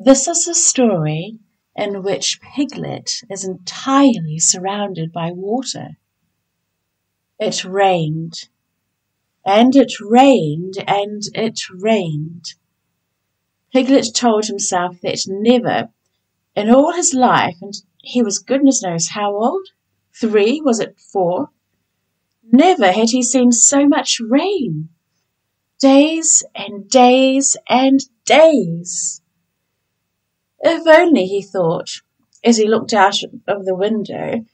This is a story in which Piglet is entirely surrounded by water. It rained, and it rained, and it rained. Piglet told himself that never, in all his life, and he was goodness knows how old, 3, was it 4? Never had he seen so much rain. Days and days and days. If only, he thought, as he looked out of the window,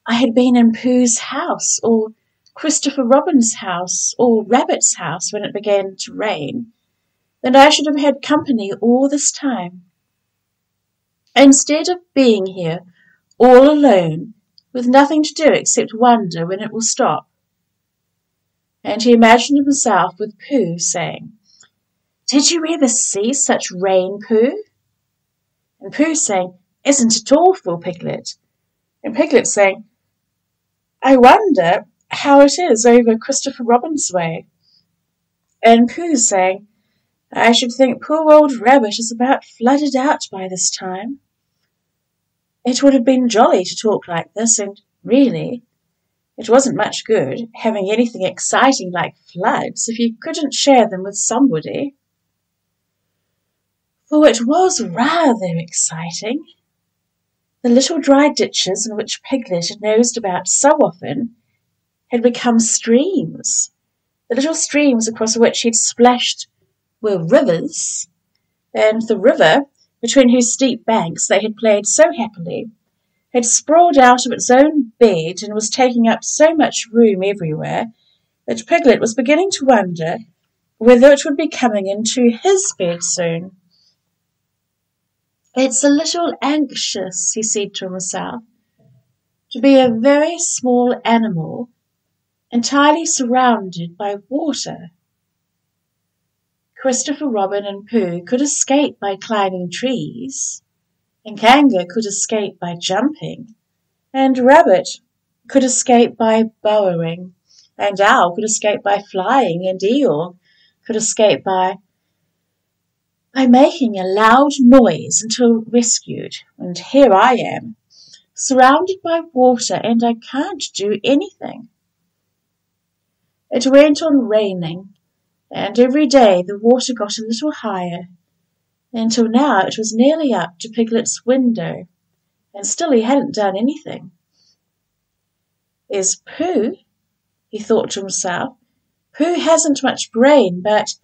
I had been in Pooh's house, or Christopher Robin's house, or Rabbit's house when it began to rain, then I should have had company all this time. Instead of being here all alone, with nothing to do except wonder when it will stop. And he imagined himself with Pooh saying, "Did you ever see such rain, Pooh?" And Pooh saying, "Isn't it awful, Piglet?" And Piglet saying, "I wonder how it is over Christopher Robin's way." And Pooh saying, "I should think poor old Rabbit is about flooded out by this time." It would have been jolly to talk like this, and really, it wasn't much good having anything exciting like floods if you couldn't share them with somebody. For it was rather exciting. The little dry ditches in which Piglet had nosed about so often had become streams. The little streams across which he'd splashed were rivers, and the river, between whose steep banks they had played so happily, had sprawled out of its own bed and was taking up so much room everywhere that Piglet was beginning to wonder whether it would be coming into his bed soon. "It's a little anxious," he said to himself, "to be a very small animal entirely surrounded by water." Christopher Robin and Pooh could escape by climbing trees, and Kanga could escape by jumping, and Rabbit could escape by burrowing, and Owl could escape by flying, and Eeyore could escape by making a loud noise until rescued. And here I am, surrounded by water, and I can't do anything. It went on raining, and every day the water got a little higher, until now it was nearly up to Piglet's window, and still he hadn't done anything. "There's Pooh," he thought to himself. "Pooh hasn't much brain, but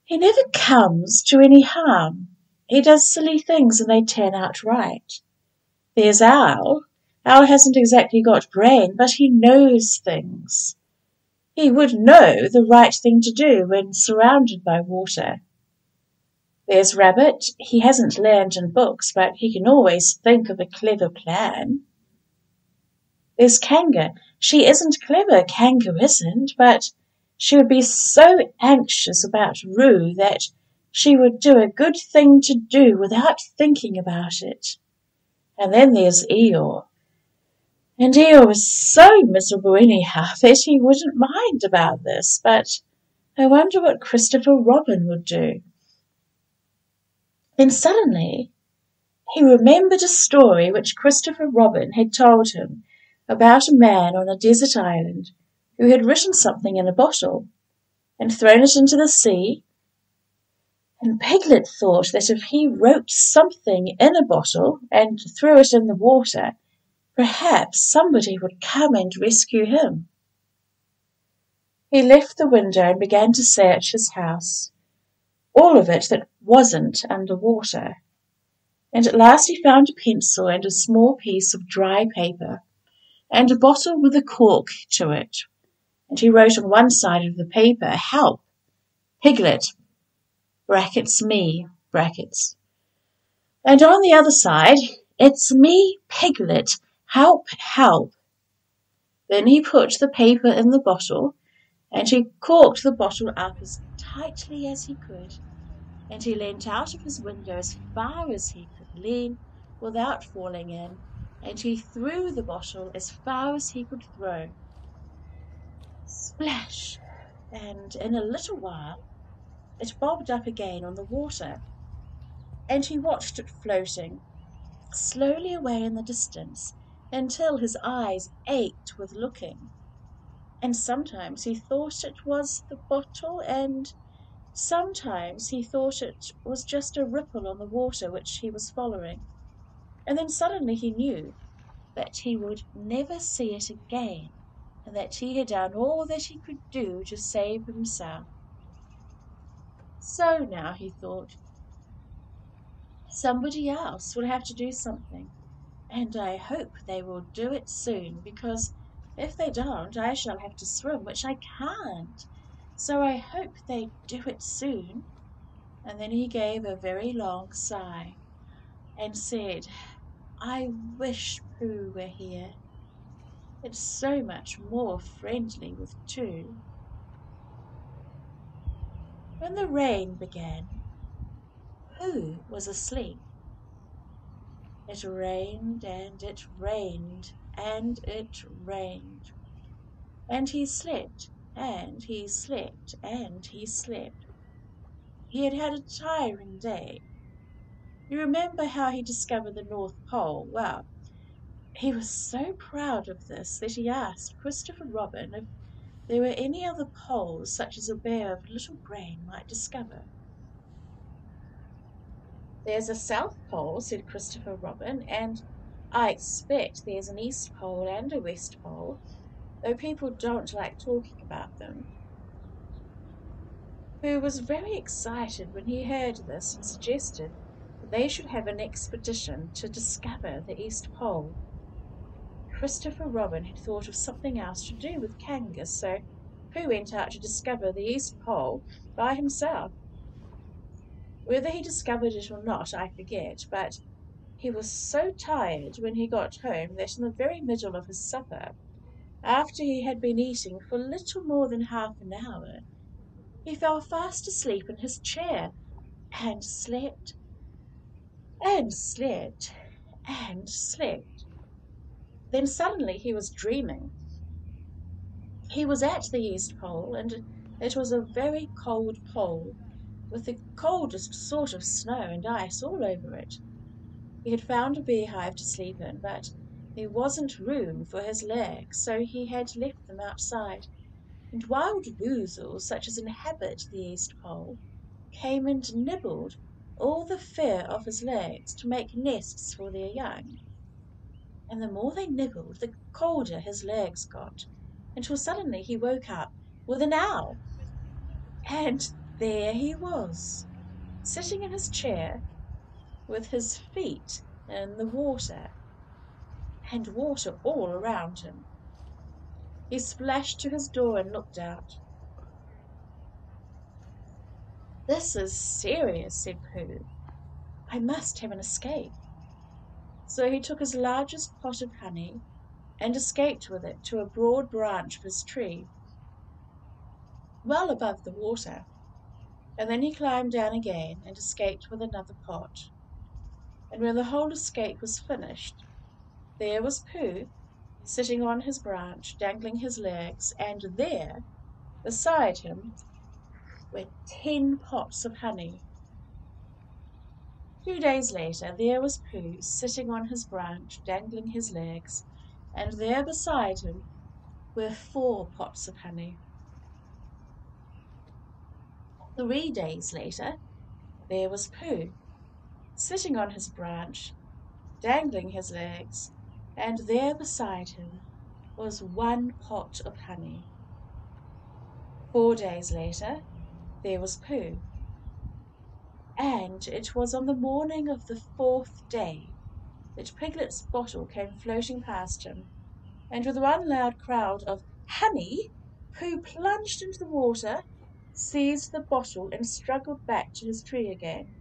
he never comes to any harm. He does silly things and they turn out right. There's Owl. Owl hasn't exactly got brain, but he knows things. He would know the right thing to do when surrounded by water. There's Rabbit. He hasn't learned in books, but he can always think of a clever plan. There's Kanga. She isn't clever, Kanga isn't, but she would be so anxious about Roo that she would do a good thing to do without thinking about it. And then there's Eeyore. And Eeyore was so miserable anyhow that he wouldn't mind about this, but I wonder what Christopher Robin would do." Then suddenly he remembered a story which Christopher Robin had told him about a man on a desert island who had written something in a bottle and thrown it into the sea. And Piglet thought that if he wrote something in a bottle and threw it in the water, perhaps somebody would come and rescue him. He left the window and began to search his house, all of it that wasn't under water. And at last he found a pencil and a small piece of dry paper and a bottle with a cork to it. And he wrote on one side of the paper, "Help, Piglet, brackets me, brackets." And on the other side, "It's me, Piglet, help, help." Then he put the paper in the bottle, and he corked the bottle up as tightly as he could, and he leant out of his window as far as he could lean without falling in, and he threw the bottle as far as he could throw. Splash! And in a little while it bobbed up again on the water. and he watched it floating slowly away in the distance until his eyes ached with looking. And sometimes he thought it was the bottle, and sometimes he thought it was just a ripple on the water which he was following. And then suddenly he knew that he would never see it again, and that he had done all that he could do to save himself. So now, he thought, somebody else will have to do something, and I hope they will do it soon, because if they don't, I shall have to swim, which I can't. So I hope they do it soon. And then he gave a very long sigh and said, I wish Pooh were here. It's so much more friendly with two. When the rain began, Pooh was asleep. It rained and it rained and it rained. And he slept and he slept and he slept. He had had a tiring day. You remember how he discovered the North Pole? Well, he was so proud of this that he asked Christopher Robin if there were any other poles such as a bear of little brain might discover. There's a South Pole, said Christopher Robin, and I expect there's an East Pole and a West Pole, though people don't like talking about them. Pooh was very excited when he heard this and suggested that they should have an expedition to discover the East Pole. Christopher Robin had thought of something else to do with Kangas, so Pooh went out to discover the East Pole by himself. Whether he discovered it or not, I forget, but he was so tired when he got home that in the very middle of his supper, after he had been eating for little more than half an hour, he fell fast asleep in his chair, and slept, and slept, and slept. Then suddenly he was dreaming. He was at the East Pole, and it was a very cold pole, with the coldest sort of snow and ice all over it. He had found a beehive to sleep in, but there wasn't room for his legs, so he had left them outside, and wild woozles, such as inhabit the East Pole, came and nibbled all the fur off his legs to make nests for their young. And the more they nibbled, the colder his legs got, until suddenly he woke up with an owl. And there he was, sitting in his chair, with his feet in the water, and water all around him. He splashed to his door and looked out. This is serious, said Pooh. I must have an escape. So he took his largest pot of honey and escaped with it to a broad branch of his tree, well above the water, and then he climbed down again and escaped with another pot. And when the whole escape was finished, there was Pooh, sitting on his branch, dangling his legs, and there, beside him, were 10 pots of honey. 2 days later, there was Pooh, sitting on his branch, dangling his legs, and there beside him were 4 pots of honey. 3 days later, there was Pooh, sitting on his branch, dangling his legs, and there beside him was 1 pot of honey. 4 days later, there was Pooh, and it was on the morning of the 4th day that Piglet's bottle came floating past him, and with one loud cry of "Honey!" Pooh plunged into the water, seized the bottle, and struggled back to his tree again.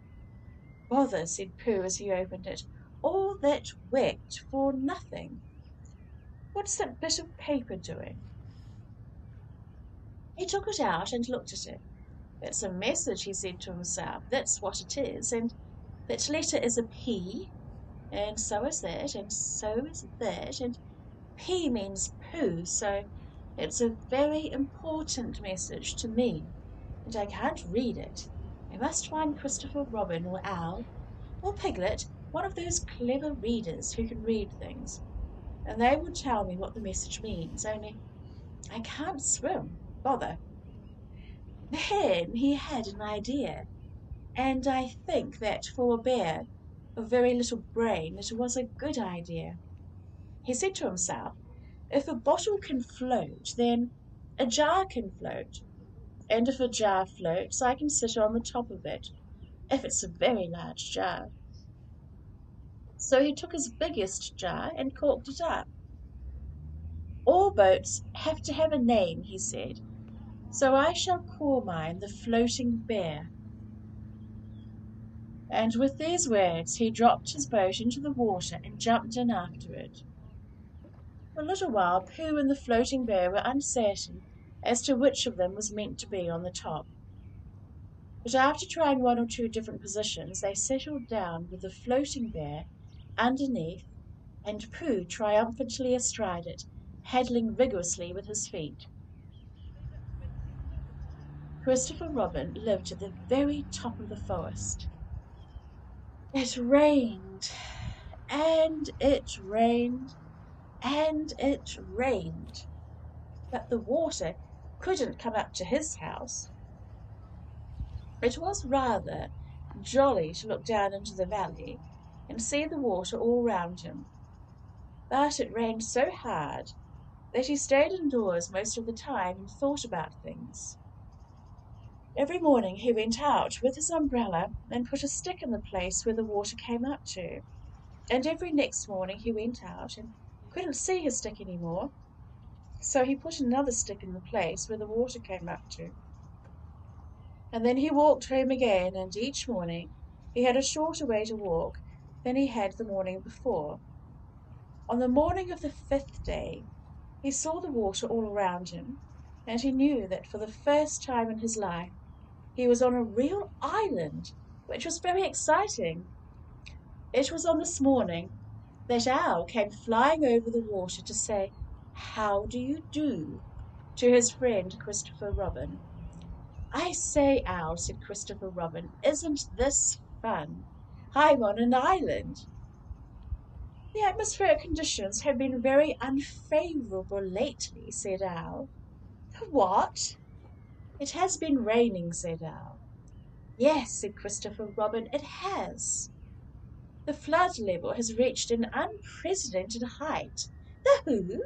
"Bother," said Pooh as he opened it, "all that wet for nothing. What's that bit of paper doing?" He took it out and looked at it. "It's a message," he said to himself. "That's what it is, and that letter is a P, and so is that, and so is that, and P means Pooh, so it's a very important message to me, and I can't read it. I must find Christopher Robin or Owl or Piglet, one of those clever readers who can read things, and they would tell me what the message means, only I can't swim. Bother. Then he had an idea, and I think that for a bear of very little brain it was a good idea. He said to himself, if a bottle can float, then a jar can float, and if a jar floats, I can sit on the top of it, if it's a very large jar. So he took his biggest jar and corked it up. All boats have to have a name, he said, so I shall call mine the Floating Bear. And with these words he dropped his boat into the water and jumped in after it. For a little while Pooh and the Floating Bear were uncertain as to which of them was meant to be on the top. But after trying one or two different positions, they settled down with the Floating Bear underneath and Pooh triumphantly astride it, paddling vigorously with his feet. Christopher Robin lived at the very top of the forest. It rained, and it rained, and it rained, but the water couldn't come up to his house. It was rather jolly to look down into the valley and see the water all round him, but it rained so hard that he stayed indoors most of the time and thought about things. Every morning he went out with his umbrella and put a stick in the place where the water came up to, and every next morning he went out and couldn't see his stick any more, so he put another stick in the place where the water came up to. And then he walked home again, and each morning he had a shorter way to walk than he had the morning before. On the morning of the 5th day he saw the water all around him, and he knew that for the first time in his life he was on a real island, which was very exciting. It was on this morning that Owl came flying over the water to say, "How do you do?" to his friend Christopher Robin. "I say, Owl," said Christopher Robin, "isn't this fun? I'm on an island." "The atmospheric conditions have been very unfavourable lately," said Owl. "What?" "It has been raining," said Owl. "Yes," said Christopher Robin, "it has. The flood level has reached an unprecedented height." "The who?"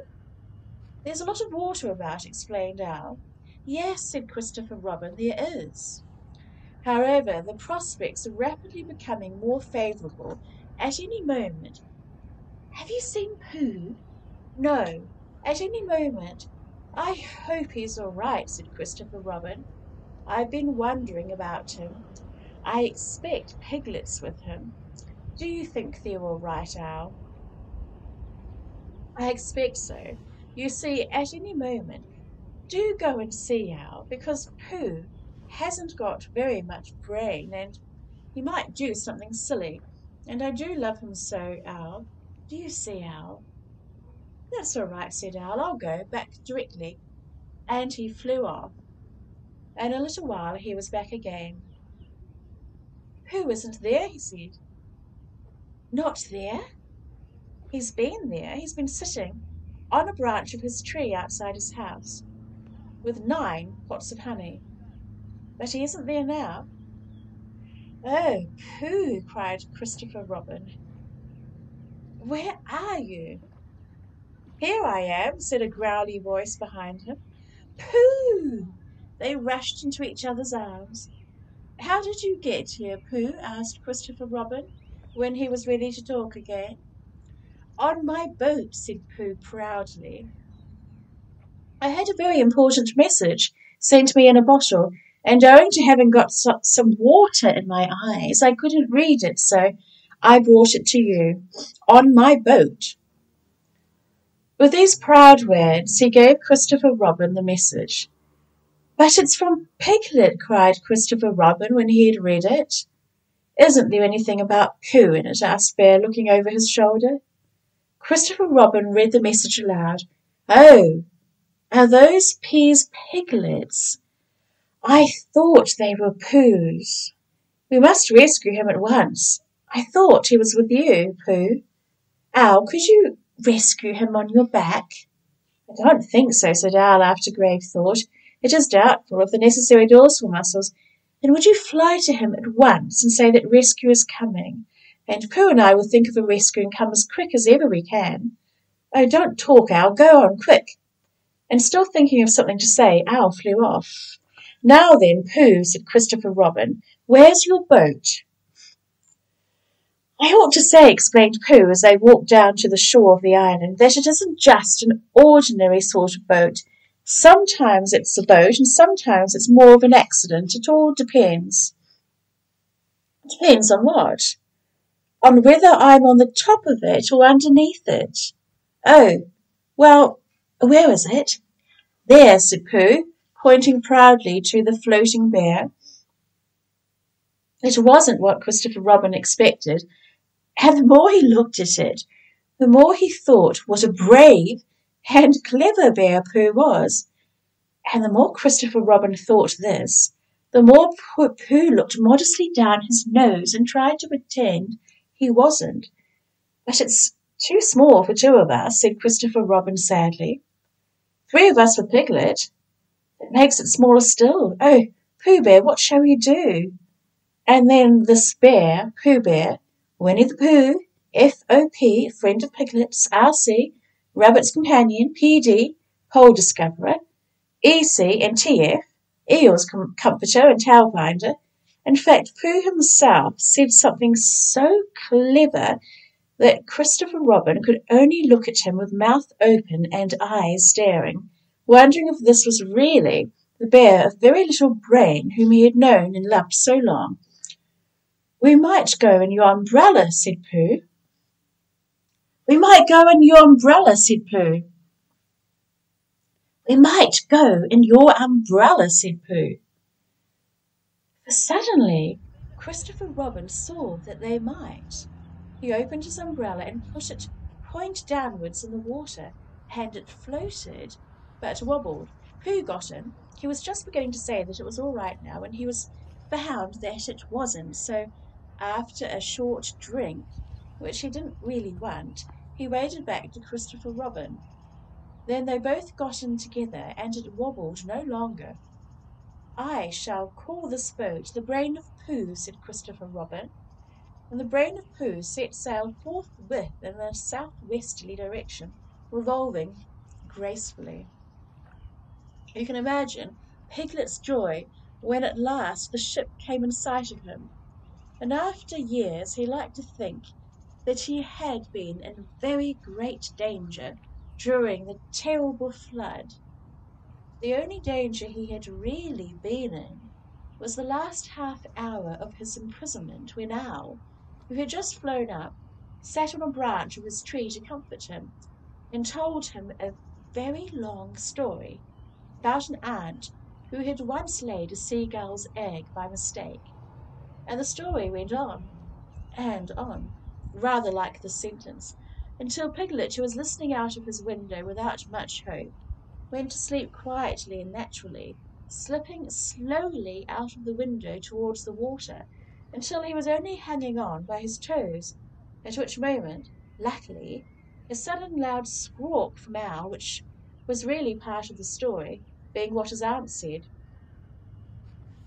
"There's a lot of water about," explained Owl. "Yes," said Christopher Robin, "there is. However, the prospects are rapidly becoming more favourable. At any moment—" "Have you seen Pooh?" "No. At any moment—" "I hope he's all right," said Christopher Robin. "I've been wondering about him. I expect Piglet's with him. Do you think they're all right, Owl?" "I expect so. You see, at any moment, do go and see Owl, because Pooh hasn't got very much brain, and he might do something silly, and I do love him so, Owl. Do you see, Owl?" "That's all right," said Owl. "I'll go back directly." And he flew off. In a little while he was back again. "Pooh isn't there," he said. "Not there?" "He's been there. He's been sitting on a branch of his tree outside his house, with 9 pots of honey. But he isn't there now." "Oh, Pooh!" cried Christopher Robin. "Where are you?" "Here I am," said a growly voice behind him. "Pooh!" They rushed into each other's arms. "How did you get here, Pooh?" asked Christopher Robin, when he was ready to talk again. "On my boat," said Pooh proudly. "I had a very important message sent me in a bottle, and owing to having got some water in my eyes, I couldn't read it, so I brought it to you. On my boat." With these proud words he gave Christopher Robin the message. "But it's from Piglet," cried Christopher Robin when he had read it. "Isn't there anything about Pooh in it?" asked Bear, looking over his shoulder. Christopher Robin read the message aloud. "Oh, are those peas Piglet's? I thought they were Pooh's. We must rescue him at once. I thought he was with you, Pooh. Owl, could you rescue him on your back? I don't think so, said Owl after grave thought. It is doubtful if the necessary dorsal muscles. Then would you fly to him at once and say that rescue is coming? And Pooh and I will think of a rescue and come as quick as ever we can. Oh, don't talk, Owl. Go on, quick. And still thinking of something to say, Owl flew off. Now then, Pooh, said Christopher Robin, where's your boat? I ought to say, explained Pooh as they walked down to the shore of the island, that it isn't just an ordinary sort of boat. Sometimes it's a boat and sometimes it's more of an accident. It all depends. Depends on what? On whether I'm on the top of it or underneath it. Oh, well, where is it? There, said Pooh, pointing proudly to the floating bear. It wasn't what Christopher Robin expected, and the more he looked at it, the more he thought what a brave and clever bear Pooh was. And the more Christopher Robin thought this, the more Pooh looked modestly down his nose and tried to pretend he wasn't. But it's too small for two of us, said Christopher Robin sadly. 3 of us for Piglet. It makes it smaller still. Oh, Pooh Bear, what shall we do? And then this bear, Pooh Bear, Winnie the Pooh, F.O.P., friend of Piglet's, R.C., Rabbit's companion, P.D., pole discoverer, E.C. and T.F., Eeyle's comforter and tail binder. In fact, Pooh himself said something so clever that Christopher Robin could only look at him with mouth open and eyes staring, wondering if this was really the bear of very little brain whom he had known and loved so long. We might go in your umbrella, said Pooh. We might go in your umbrella, said Pooh. We might go in your umbrella, said Pooh. For suddenly Christopher Robin saw that they might. He opened his umbrella and put it point downwards in the water, and it floated, but wobbled. Pooh got in. He was just beginning to say that it was all right now, when he was found that it wasn't, so after a short drink, which he didn't really want, he waded back to Christopher Robin. Then they both got in together, and it wobbled no longer. I shall call this boat the Brain of Pooh, said Christopher Robin. And the Brain of Pooh set sail forthwith in a southwesterly direction, revolving gracefully. You can imagine Piglet's joy when at last the ship came in sight of him. And after years he liked to think that he had been in very great danger during the terrible flood. The only danger he had really been in was the last half hour of his imprisonment, when Owl, who had just flown up, sat on a branch of his tree to comfort him, and told him a very long story about an ant who had once laid a seagull's egg by mistake. And the story went on, and on, rather like this sentence, until Piglet, who was listening out of his window without much hope, went to sleep quietly and naturally, slipping slowly out of the window towards the water, until he was only hanging on by his toes, at which moment, luckily, a sudden loud squawk from Owl, which was really part of the story, being what his aunt said,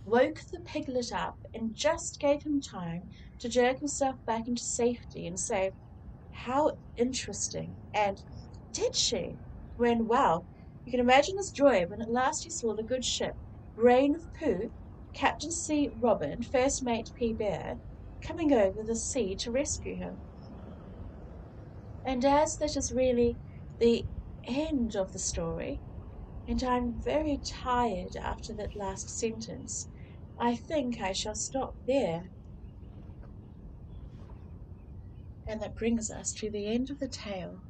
woke the Piglet up and just gave him time to jerk himself back into safety and say, "How interesting," and "Did she?" when, well, you can imagine his joy when at last he saw the good ship, Brain of Pooh, Captain C. Robin, First Mate P. Bear, coming over the sea to rescue him. And as that is really the end of the story, and I'm very tired after that last sentence, I think I shall stop there. And that brings us to the end of the tale.